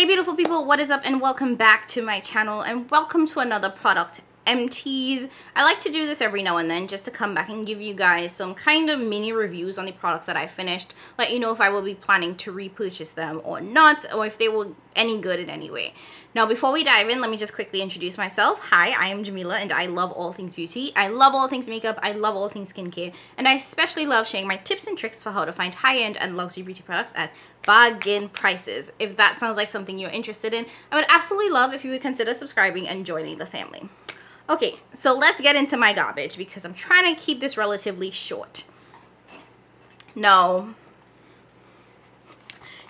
Hey beautiful people, what is up and welcome back to my channel and welcome to another product, Empties. I like to do this every now and then just to come back and give you guys some kind of mini reviews on the products that I finished, let you know if I will be planning to repurchase them or not, or if they were any good in any way. Now before we dive in, let me just quickly introduce myself. Hi, I am Jamila and I love all things beauty. I love all things makeup, I love all things skincare, and I especially love sharing my tips and tricks for how to find high-end and luxury beauty products at bargain prices. If that sounds like something you're interested in, I would absolutely love if you would consider subscribing and joining the family. Okay, so let's get into my garbage because I'm trying to keep this relatively short. No.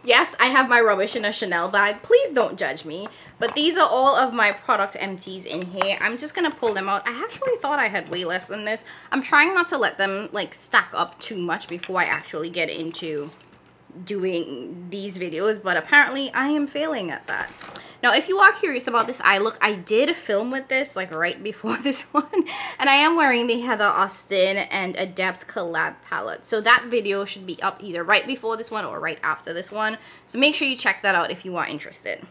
Yes, I have my rubbish in a Chanel bag. Please don't judge me. But these are all of my product empties in here. I'm just going to pull them out. I actually thought I had way less than this. I'm trying not to let them like stack up too much before I actually get into doing these videos, but apparently I am failing at that. Now if you are curious about this eye look, I did film with this like right before this one, and I am wearing the Heather Austin and Adept collab palette, so that video should be up either right before this one or right after this one, so make sure you check that out if you are interested.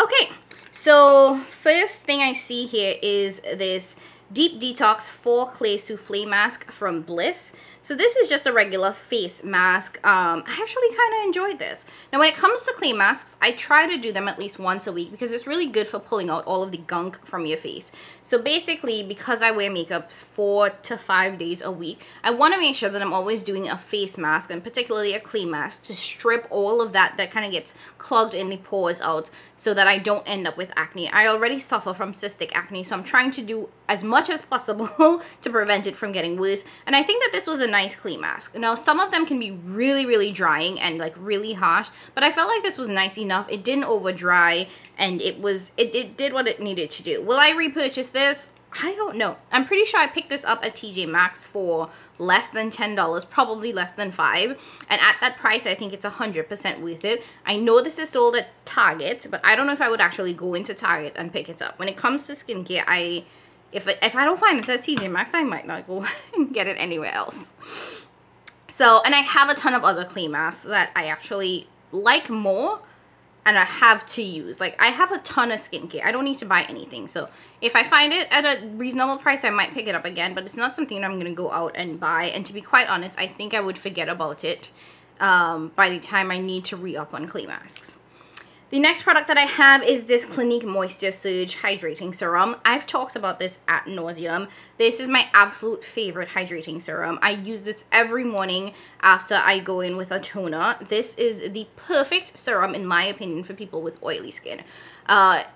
Okay, so first thing I see here is this Deep Detox 4 Clay Souffle Mask from Bliss. So this is just a regular face mask. I actually kind of enjoyed this. Now when it comes to clay masks, I try to do them at least once a week because it's really good for pulling out all of the gunk from your face. So basically, because I wear makeup 4 to 5 days a week, I want to make sure that I'm always doing a face mask, and particularly a clay mask, to strip all of that kind of gets clogged in the pores out so that I don't end up with acne. I already suffer from cystic acne, so I'm trying to do as much as possible to prevent it from getting worse. And I think that this was a nice clay mask. Now some of them can be really drying and like really harsh, but I felt like this was nice enough. It didn't over dry and it did what it needed to do. Will I repurchase this? I don't know. I'm pretty sure I picked this up at TJ Maxx for less than $10, probably less than $5, and at that price I think it's 100% worth it. I know this is sold at Target, but I don't know if I would actually go into Target and pick it up. When it comes to skincare, if I don't find it at TJ Maxx, I might not go and get it anywhere else. So, and I have a ton of other clay masks that I actually like more and I have to use. Like, I have a ton of skincare. I don't need to buy anything. So, if I find it at a reasonable price, I might pick it up again. But it's not something that I'm going to go out and buy. And to be quite honest, I think I would forget about it by the time I need to re-up on clay masks. The next product that I have is this Clinique Moisture Surge Hydrating Serum. I've talked about this ad nauseum. This is my absolute favorite hydrating serum. I use this every morning after I go in with a toner. This is the perfect serum, in my opinion, for people with oily skin.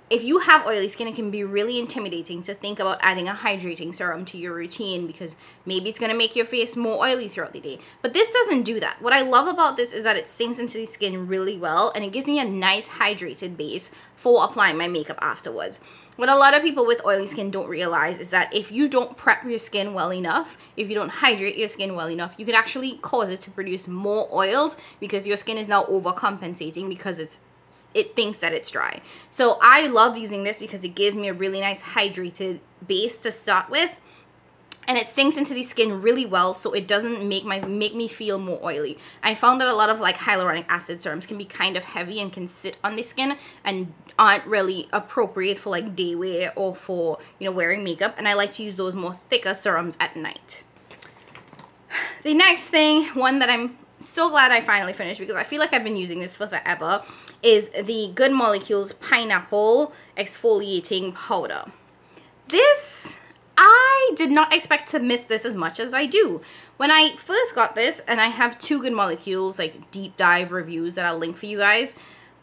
If you have oily skin, it can be really intimidating to think about adding a hydrating serum to your routine because maybe it's going to make your face more oily throughout the day. But this doesn't do that. What I love about this is that it sinks into the skin really well and it gives me a nice hydrated base for applying my makeup afterwards. What a lot of people with oily skin don't realize is that if you don't prep your skin well enough, if you don't hydrate your skin well enough, you could actually cause it to produce more oils because your skin is now overcompensating because it thinks that it's dry. So I love using this because it gives me a really nice hydrated base to start with, and it sinks into the skin really well, so it doesn't make me feel more oily. I found that a lot of like hyaluronic acid serums can be kind of heavy and can sit on the skin and aren't really appropriate for like day wear or for, you know, wearing makeup, and I like to use those more thicker serums at night. The next thing, one that I'm so glad I finally finished because I feel like I've been using this for forever, is the Good Molecules Pineapple Exfoliating Powder. This, I did not expect to miss this as much as I do. When I first got this, and I have 2 Good Molecules like deep dive reviews that I'll link for you guys.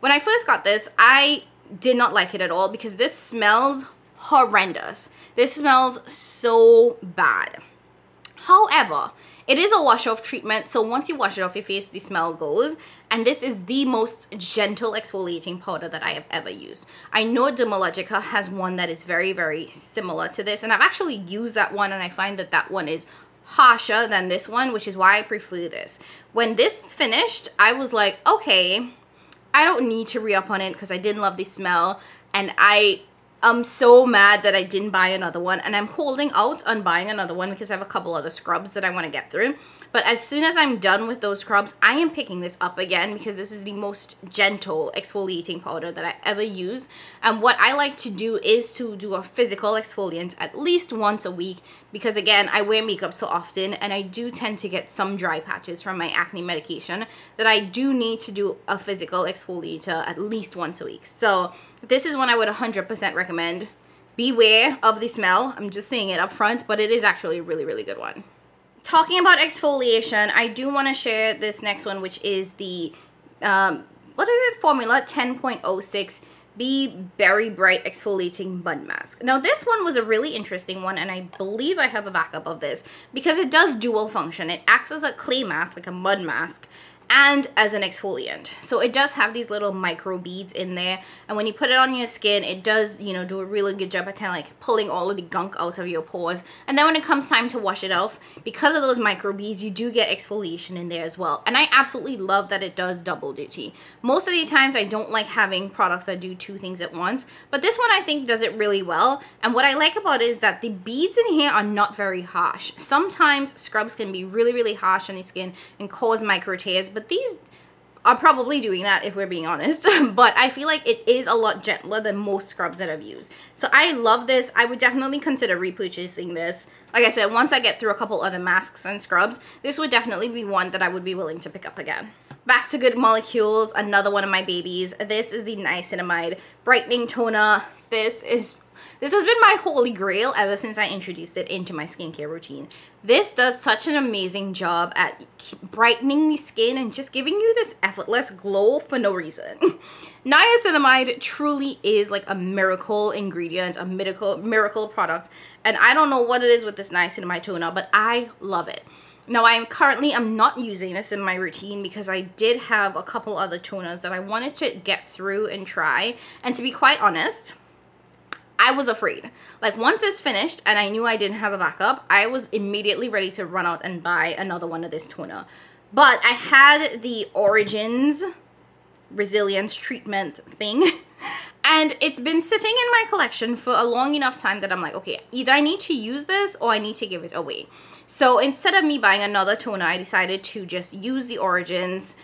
When I first got this, I did not like it at all because this smells horrendous. This smells so bad. However, it is a wash off treatment, so once you wash it off your face, the smell goes, and this is the most gentle exfoliating powder that I have ever used. I know Dermalogica has one that is very similar to this, and I've actually used that one, and I find that that one is harsher than this one, which is why I prefer this. When this finished, I was like, okay, I don't need to re-up on it because I didn't love the smell, and I'm so mad that I didn't buy another one, and I'm holding out on buying another one because I have a couple other scrubs that I want to get through. But as soon as I'm done with those scrubs, I am picking this up again because this is the most gentle exfoliating powder that I ever use. And what I like to do is to do a physical exfoliant at least once a week, because again, I wear makeup so often and I do tend to get some dry patches from my acne medication that I do need to do a physical exfoliator at least once a week. So this is one I would 100% recommend. Beware of the smell. I'm just saying it up front, but it is actually a really, really good one. Talking about exfoliation, I do want to share this next one, which is the, what is it? Formula 10.06 Be Berry Bright Exfoliating Mud Mask. Now, this one was a really interesting one, and I believe I have a backup of this because it does dual function. It acts as a clay mask, like a mud mask, and as an exfoliant. So it does have these little micro beads in there, and when you put it on your skin, it does, you know, do a really good job at kind of like pulling all of the gunk out of your pores. And then when it comes time to wash it off, because of those micro beads, you do get exfoliation in there as well. And I absolutely love that it does double duty. Most of the times I don't like having products that do two things at once, but this one I think does it really well. And what I like about it is that the beads in here are not very harsh. Sometimes scrubs can be really, really harsh on the skin and cause micro tears, but these are probably doing that if we're being honest. But I feel like it is a lot gentler than most scrubs that I've used. So I love this. I would definitely consider repurchasing this. Like I said, once I get through a couple other masks and scrubs, this would definitely be one that I would be willing to pick up again. Back to Good Molecules, another one of my babies. This is the Niacinamide Brightening Toner. This has been my holy grail ever since I introduced it into my skincare routine. This does such an amazing job at brightening the skin and just giving you this effortless glow for no reason. Niacinamide truly is like a miracle ingredient, a miracle product. And I don't know what it is with this niacinamide toner, but I love it. Now, I'm not using this in my routine because I did have a couple other toners that I wanted to get through and try. And to be quite honest, I was afraid. Like, once it's finished and I knew I didn't have a backup, I was immediately ready to run out and buy another one of this toner. But I had the Origins Resilience Treatment thing, and it's been sitting in my collection for a long enough time that I'm like, okay, either I need to use this or I need to give it away. So instead of me buying another toner, I decided to just use the Origins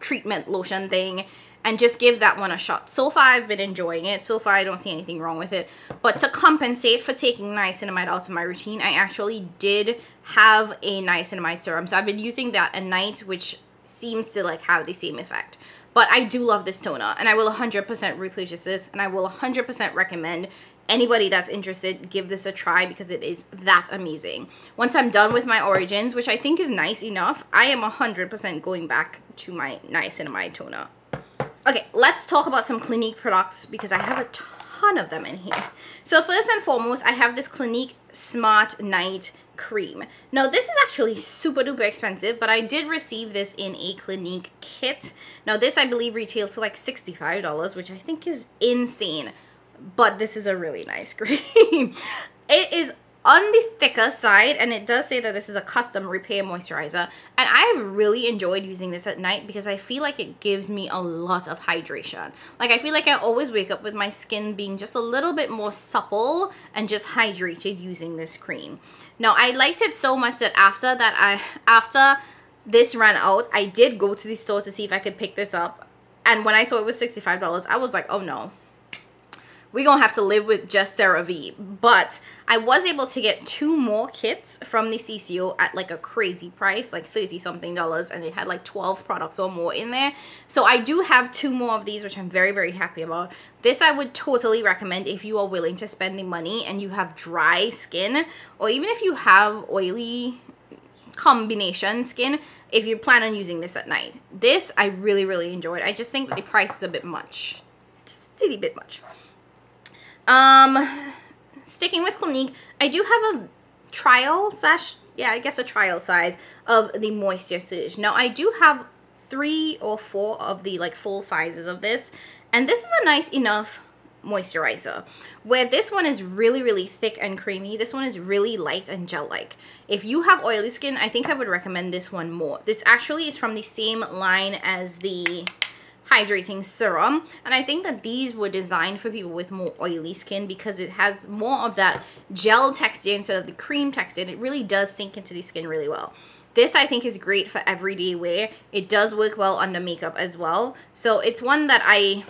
treatment lotion thing and just give that one a shot. So far, I've been enjoying it. So far, I don't see anything wrong with it. But to compensate for taking niacinamide out of my routine, I actually did have a niacinamide serum. So I've been using that at night, which seems to like have the same effect. But I do love this toner, and I will 100% repurchase this, and I will 100% recommend anybody that's interested, give this a try because it is that amazing. Once I'm done with my Origins, which I think is nice enough, I am 100% going back to my niacinamide toner. Okay, let's talk about some Clinique products because I have a ton of them in here. So first and foremost, I have this Clinique Smart Night Cream. Now, this is actually super duper expensive, but I did receive this in a Clinique kit. Now, this I believe retails for like $65, which I think is insane. But this is a really nice cream. It is on the thicker side, and it does say that this is a custom repair moisturizer, and I've really enjoyed using this at night because I feel like it gives me a lot of hydration. Like, I feel like I always wake up with my skin being just a little bit more supple and just hydrated using this cream. Now, I liked it so much that after this ran out, I did go to the store to see if I could pick this up, and when I saw it was $65, I was like, oh no, we're gonna have to live with just CeraVe. But I was able to get 2 more kits from the CCO at like a crazy price, like $30-something, and it had like 12 products or more in there. So I do have 2 more of these, which I'm very, very happy about. This I would totally recommend if you are willing to spend the money and you have dry skin, or even if you have oily combination skin, if you plan on using this at night. This I really, really enjoyed. I just think that the price is a bit much. Just a teeny bit much. Sticking with Clinique, I do have a trial slash, yeah, I guess a trial size of the Moisture Surge. Now, I do have 3 or 4 of the like full sizes of this, and this is a nice enough moisturizer. Where this one is really, really thick and creamy, this one is really light and gel-like. If you have oily skin, I think I would recommend this one more. This actually is from the same line as the Hydrating Serum. And I think that these were designed for people with more oily skin because it has more of that gel texture instead of the cream texture. And it really does sink into the skin really well. This I think is great for everyday wear. It does work well under makeup as well. So it's one that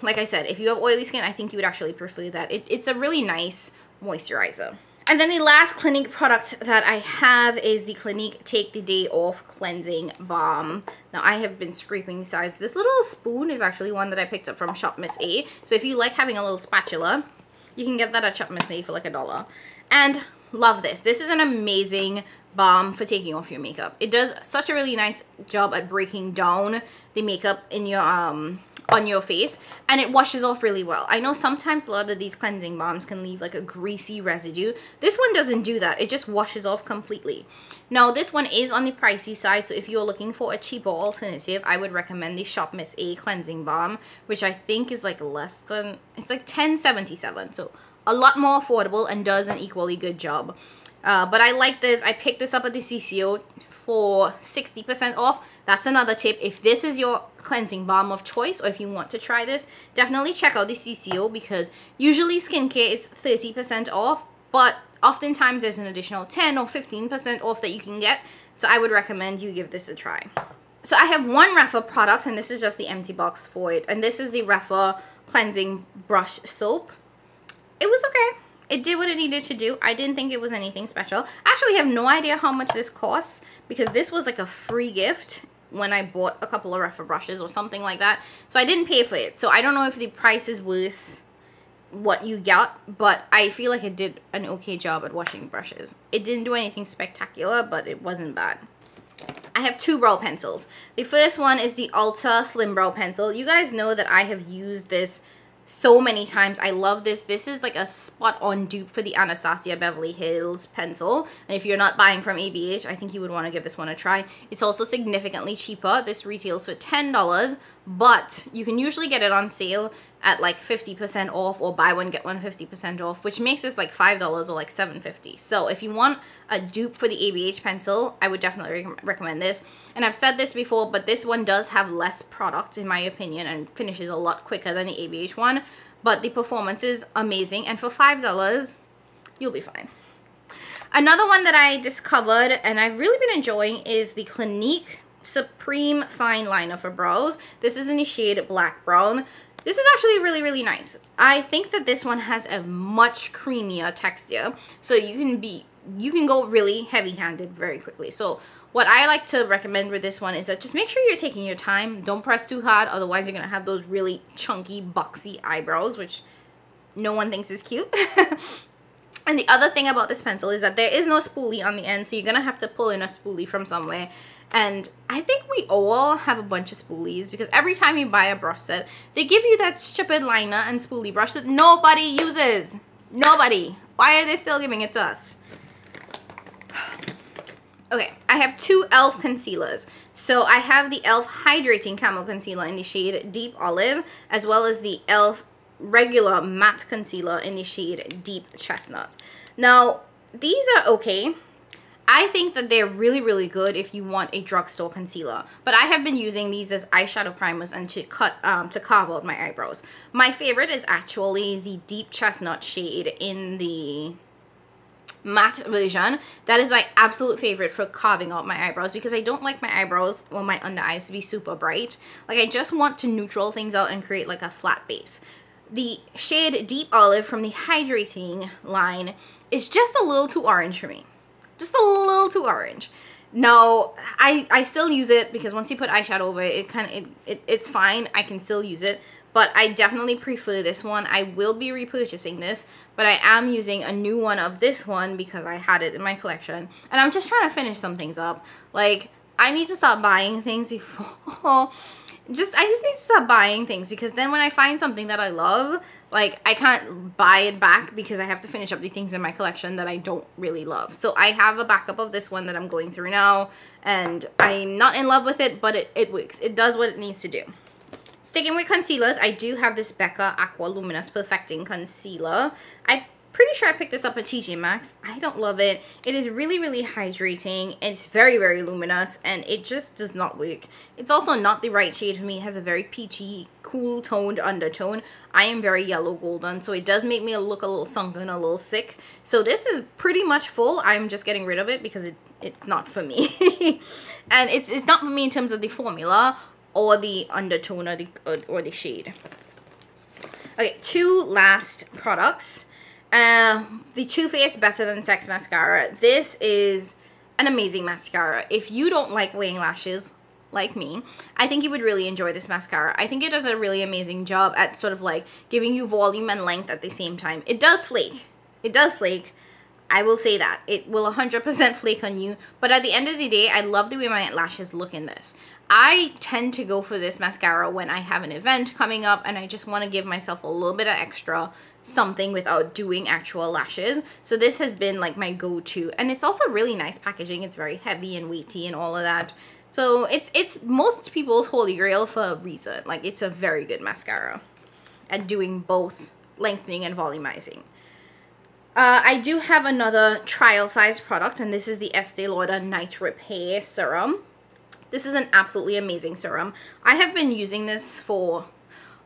like I said, if you have oily skin, I think you would actually prefer that. It's a really nice moisturizer. And then the last Clinique product that I have is the Clinique Take the Day Off Cleansing Balm. Now I have been scraping the sides. This little spoon is actually one that I picked up from Shop Miss A. So if you like having a little spatula, you can get that at Shop Miss A for like $1. And love this. This is an amazing balm for taking off your makeup. It does such a really nice job at breaking down the makeup in your on your face, and it washes off really well. I know sometimes a lot of these cleansing balms can leave like a greasy residue. This one doesn't do that. It just washes off completely. Now this one is on the pricey side, so if you're looking for a cheaper alternative, I would recommend the Shop Miss A cleansing balm, which I think is like less than, it's like $10.77, so a lot more affordable and does an equally good job. But I like this. I picked this up at the CCO for 60% off. That's another tip. If this is your cleansing balm of choice, or if you want to try this, definitely check out the CCO, because usually skincare is 30% off, but oftentimes there's an additional 10 or 15% off that you can get. So I would recommend you give this a try. So I have one Ruffle product, and this is just the empty box for it. And this is the Ruffle cleansing brush soap. It was okay. It did what it needed to do. I didn't think it was anything special. I actually have no idea how much this costs, because this was like a free gift when I bought a couple of Ruffle brushes or something like that. So I didn't pay for it. So I don't know if the price is worth what you got, but I feel like it did an okay job at washing brushes. It didn't do anything spectacular, but it wasn't bad. I have two brow pencils. The first one is the Ulta Slim Brow Pencil. You guys know that I have used this so many times. I love this. This is like a spot-on dupe for the Anastasia Beverly Hills pencil. And if you're not buying from ABH, I think you would want to give this one a try. It's also significantly cheaper. This retails for $10, but you can usually get it on sale at like 50% off, or buy one get one 50% off, which makes this like $5 or like $7.50. So if you want a dupe for the ABH pencil, I would definitely recommend this. And I've said this before, but this one does have less product in my opinion and finishes a lot quicker than the ABH one, but the performance is amazing, and for $5 you'll be fine. Another one that I discovered and I've really been enjoying is the Clinique Supreme Fine Liner for Brows. This is in the shade Black Brown. This is actually really, really nice. I think that this one has a much creamier texture, so you can go really heavy-handed very quickly. So what I like to recommend with this one is that just make sure you're taking your time. Don't press too hard, otherwise you're gonna have those really chunky, boxy eyebrows, which no one thinks is cute. And the other thing about this pencil is that there is no spoolie on the end, so you're gonna have to pull in a spoolie from somewhere. And I think we all have a bunch of spoolies, because every time you buy a brush set, they give you that stupid liner and spoolie brush that nobody uses. Nobody. Why are they still giving it to us? Okay, I have two e.l.f. concealers. So I have the e.l.f. Hydrating Camo Concealer in the shade Deep Olive, as well as the e.l.f. regular matte concealer in the shade Deep Chestnut. Now, these are okay. I think that they're really, really good if you want a drugstore concealer. But I have been using these as eyeshadow primers and to carve out my eyebrows. My favorite is actually the Deep Chestnut shade in the matte version. That is my absolute favorite for carving out my eyebrows, because I don't like my eyebrows or my under eyes to be super bright. Like, I just want to neutral things out and create like a flat base. The shade Deep Olive from the Hydrating line is just a little too orange for me. Just a little too orange. No, I still use it, because once you put eyeshadow over it, it's fine. I can still use it, but I definitely prefer this one. I will be repurchasing this, but I am using a new one of this one because I had it in my collection, and I'm just trying to finish some things up. Like, I need to stop buying things before I just need to stop buying things, because then when I find something that I love, like, I can't buy it back because I have to finish up the things in my collection that I don't really love. So I have a backup of this one that I'm going through now, and I'm not in love with it, but it works. It does what it needs to do. Sticking with concealers, I do have this Becca Aqua Luminous Perfecting Concealer. I've Pretty sure I picked this up at TJ Maxx. I don't love it. It is really, really hydrating. It's very, very luminous, and it just does not work. It's also not the right shade for me. It has a very peachy, cool toned undertone. I am very yellow golden, so it does make me look a little sunken, a little sick. So this is pretty much full. I'm just getting rid of it because it's not for me. And it's not for me in terms of the formula or the undertone or the shade. Okay, two last products. The Too Faced Better Than Sex mascara. This is an amazing mascara. If you don't like wearing lashes like me, I think you would really enjoy this mascara. I think it does a really amazing job at sort of like giving you volume and length at the same time. It does flake. It does flake. I will say that. It will 100% flake on you. But at the end of the day, I love the way my lashes look in this. I tend to go for this mascara when I have an event coming up and I just want to give myself a little bit of extra something without doing actual lashes. So this has been like my go-to. And it's also really nice packaging. It's very heavy and weighty and all of that. So it's most people's holy grail for a reason. Like, it's a very good mascara at doing both lengthening and volumizing. I do have another trial size product, and this is the Estee Lauder Night Repair Serum. This is an absolutely amazing serum. I have been using this for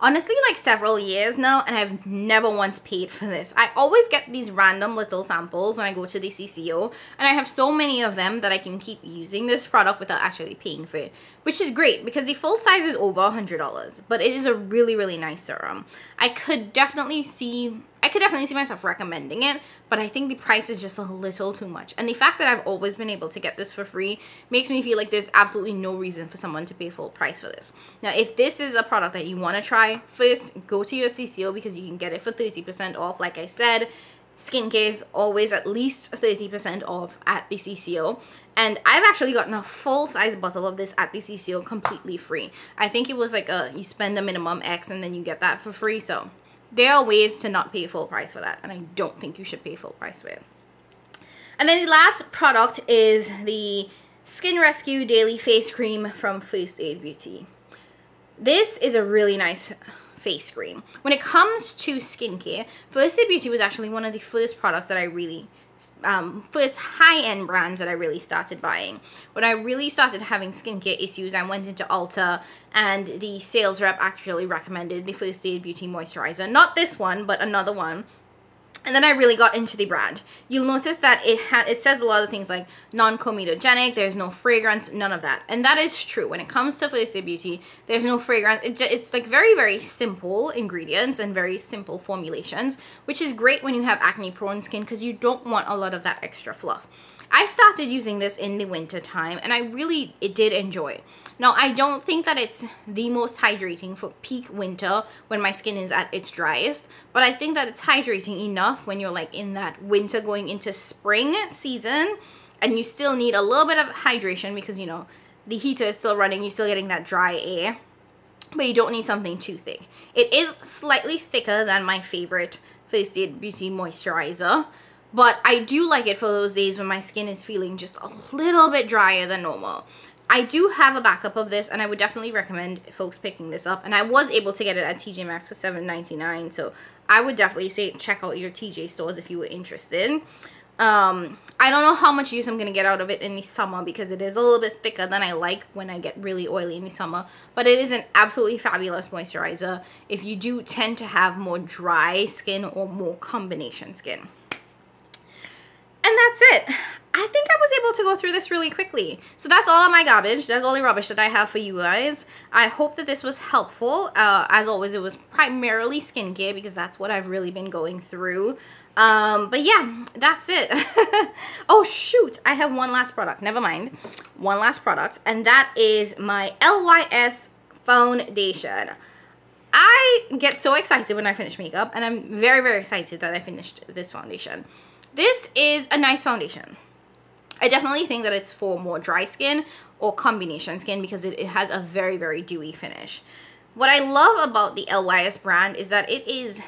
honestly like several years now, and I've never once paid for this. I always get these random little samples when I go to the CCO, and I have so many of them that I can keep using this product without actually paying for it, which is great because the full size is over $100, but it is a really, really nice serum. I could definitely see myself recommending it, but I think the price is just a little too much. And the fact that I've always been able to get this for free makes me feel like there's absolutely no reason for someone to pay full price for this. Now, if this is a product that you want to try, first go to your CCO because you can get it for 30% off. Like I said, skincare is always at least 30% off at the CCO. And I've actually gotten a full-size bottle of this at the CCO completely free. I think it was like you spend a minimum X and then you get that for free. So there are ways to not pay full price for that, and I don't think you should pay full price for it. And then the last product is the Skin Rescue Daily Face Cream from First Aid Beauty. This is a really nice face cream. When it comes to skincare, First Aid Beauty was actually one of the first products that I really first high-end brands that I really started buying. When I really started having skincare issues, I went into Ulta, and the sales rep actually recommended the First Aid Beauty moisturizer. Not this one, but another one. And then I really got into the brand. You'll notice that it says a lot of things like non-comedogenic, there's no fragrance, none of that. And that is true. When it comes to First Aid Beauty, there's no fragrance. It's like very, very simple ingredients and very simple formulations, which is great when you have acne-prone skin because you don't want a lot of that extra fluff. I started using this in the winter time, and I really did enjoy it. Now, I don't think that it's the most hydrating for peak winter when my skin is at its driest, but I think that it's hydrating enough when you're like in that winter going into spring season, and you still need a little bit of hydration because, you know, the heater is still running, you're still getting that dry air, but you don't need something too thick. It is slightly thicker than my favorite First Aid Beauty moisturizer, but I do like it for those days when my skin is feeling just a little bit drier than normal. I do have a backup of this, and I would definitely recommend folks picking this up. And I was able to get it at TJ Maxx for $7.99, so I would definitely say check out your TJ stores if you were interested. I don't know how much use I'm going to get out of it in the summer because it is a little bit thicker than I like when I get really oily in the summer. But it is an absolutely fabulous moisturizer if you do tend to have more dry skin or more combination skin. And that's it. I think I was able to go through this really quickly. So that's all of my garbage. That's all the rubbish that I have for you guys. I hope that this was helpful. As always, it was primarily skincare because that's what I've really been going through. But yeah, that's it. Oh shoot, I have one last product. Never mind. One last product, and that is my LYS foundation. I get so excited when I finish makeup, and I'm very, very excited that I finished this foundation. This is a nice foundation. I definitely think that it's for more dry skin or combination skin because it has a very, very dewy finish. What I love about the LYS brand is that it is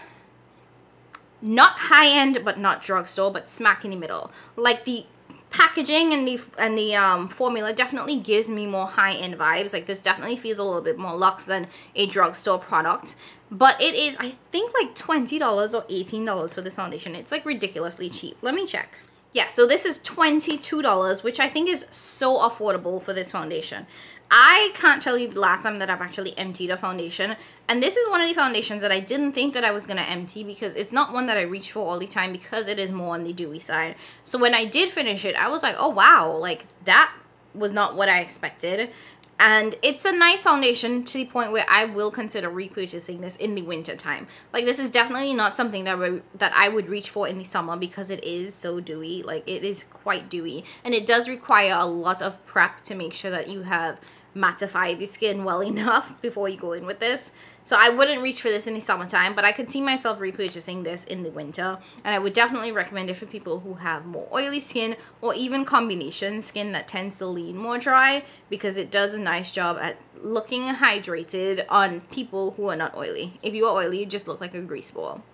not high-end but not drugstore, but smack in the middle. Like the packaging and the formula definitely gives me more high-end vibes. Like, this definitely feels a little bit more luxe than a drugstore product, but it is, I think, like $20 or $18 for this foundation. It's like ridiculously cheap. Let me check. Yeah, so this is $22, which I think is so affordable for this foundation. I can't tell you the last time that I've actually emptied a foundation, and this is one of the foundations that I didn't think that I was going to empty, because it's not one that I reach for all the time, because it is more on the dewy side. So when I did finish it, I was like, oh wow, like that was not what I expected. And it's a nice foundation to the point where I will consider repurchasing this in the winter time. Like, this is definitely not something that I would reach for in the summer, because it is so dewy. Like, it is quite dewy, and it does require a lot of prep to make sure that you have mattified the skin well enough before you go in with this. So I wouldn't reach for this in the summertime, but I could see myself repurchasing this in the winter, and I would definitely recommend it for people who have more oily skin, or even combination skin that tends to lean more dry, because it does a nice job at looking hydrated on people who are not oily. If you are oily, you just look like a grease ball.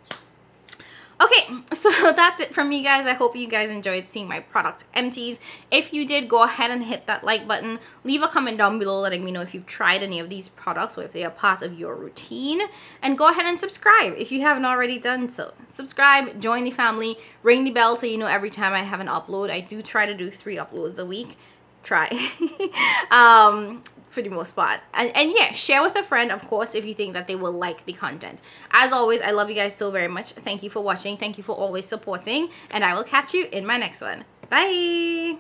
Okay, so that's it from me, guys. I hope you guys enjoyed seeing my product empties. If you did, go ahead and hit that like button. Leave a comment down below letting me know if you've tried any of these products, or if they are part of your routine. And go ahead and subscribe if you haven't already done so. Subscribe, join the family, ring the bell so you know every time I have an upload. I do try to do 3 uploads a week. Try. For the most part. And yeah, share with a friend, of course, if you think that they will like the content. As always, I love you guys so very much. Thank you for watching. Thank you for always supporting, and I will catch you in my next one. Bye.